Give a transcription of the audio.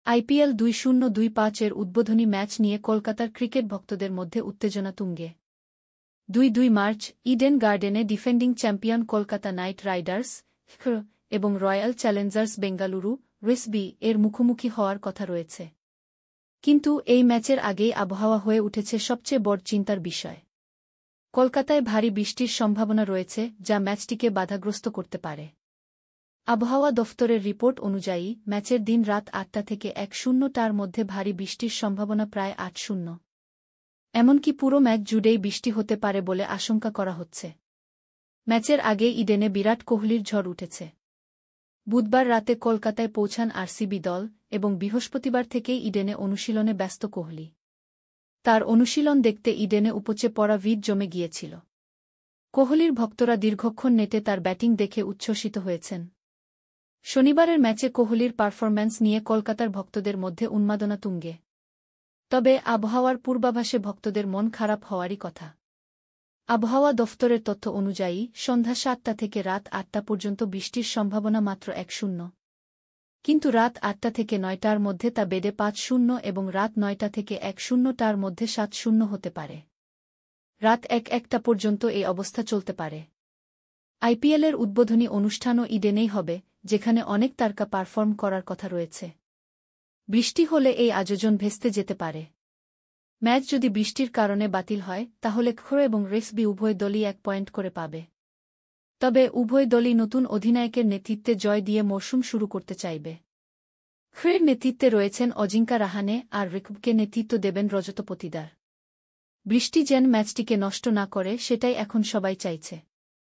IPL 2025-এর উদ্বোধনী match নিয়ে কলকাতার ক্রিকেট ভক্তদের মধ্যে উত্তেজনা তুঙ্গে। 2 মার্চ ইডেন গার্ডেনে defending champion Kolkata night Riders এবং রয়্যাল চ্যালেঞ্জার্স বেঙ্গালুরু এর মুখোমুখি হওয়ার কথা রয়েছে। কিন্তু এই ম্যাচের আগেই আবহাওয়া হয়ে উঠেছে সবচেয়ে বড় চিন্তার বিষয়। কলকাতায় ভারী বৃষ্টির সম্ভাবনা রয়েছে, যা ম্যাচটিকে বাধাগ্রস্ত করতে পারে। আবহাওয়া দফতরের রিপোর্ট অনুযায়ী ম্যাচের দিন রাত 8টা থেকে 1:00টার মধ্যে ভারী বৃষ্টির সম্ভাবনা প্রায় 8-0। এমনকি পুরো ম্যাচ জুড়েই বৃষ্টি হতে পারে বলে আশঙ্কা করা হচ্ছে। ম্যাচের আগে ইডেনে বিরাট কোহলির ঝড় উঠেছে। বুধবার রাতে কলকাতায় পৌঁছান আরসিবি দল এবং বৃহস্পতিবার থেকেই ইডেনে অনুশীলনে ব্যস্ত কোহলি। তার অনুশীলন দেখতে ইডেনে উপচে পড়া ভিড় জমে গিয়েছিল। কোহলির ভক্তরা দীর্ঘক্ষণ নেটে তার ব্যাটিং দেখে উচ্ছ্বসিত হয়েছেন। শনিবারের ম্যাচে কোহলির পারফরম্যান্স নিয়ে কলকাতার ভক্তদের মধ্যে উন্মাদনা তুঙ্গে। তবে আবহাওয়ার পূর্বাভাসে ভক্তদের মন খারাপ হওয়ারই কথা। আবহাওয়া দফতরের তথ্য অনুযায়ী সন্ধ্যা 7টা থেকে রাত 8টা পর্যন্ত বৃষ্টির সম্ভাবনা মাত্র 1-0। কিন্তু রাত 8টা থেকে 9টার মধ্যে তা বেড়ে 5-0 এবং রাত 9টা থেকে 1:00টার মধ্যে 7-0 হতে পারে। রাত 1-1টা পর্যন্ত এই অবস্থা চলতে পারে। আইপিএলের উদ্বোধনী অনুষ্ঠানও ইডেনেই হবে, যেখানে অনেক তারকা পারফর্ম করার কথা রয়েছে। বৃষ্টি হলে এই আয়োজন ভেস্তে যেতে পারে। ম্যাচ যদি বৃষ্টির কারণে বাতিল হয়, তাহলে খোর এবং রেসবি উভয় দলই 1 পয়েন্ট করে পাবে। তবে উভয় দলই নতুন অধিনায়কের নেতৃত্বে জয় দিয়ে মরশুম শুরু করতে চাইবে। খোরের নেতৃত্বে রয়েছেন অজিঙ্কা রাহানে আর রিকবকে নেতৃত্ব দেবেন রজত পতিদার। বৃষ্টি যেন ম্যাচটিকে নষ্ট না করে, সেটাই এখন সবাই চাইছে।